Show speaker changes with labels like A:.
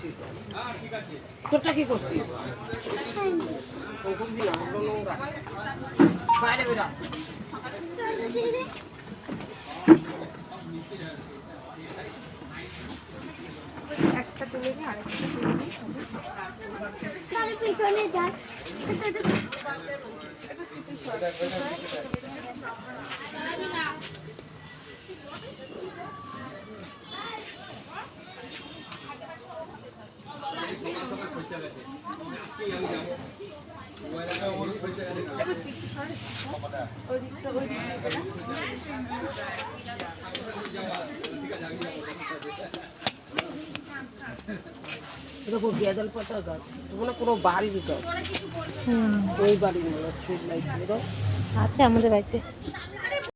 A: করছিস? তোরটা কি করছিস? বাইরে বেরা।
B: একটা তুলে নিয়ে আরেকটা তুলে নিই তার পিছনে যাই
A: দেখো গেঁদাল পাতা গাছ, ওখানে কোনো বাড়ির গাছ, ওই বাড়ির চুল লাগছে।
B: আছে আমাদের বাড়িতে।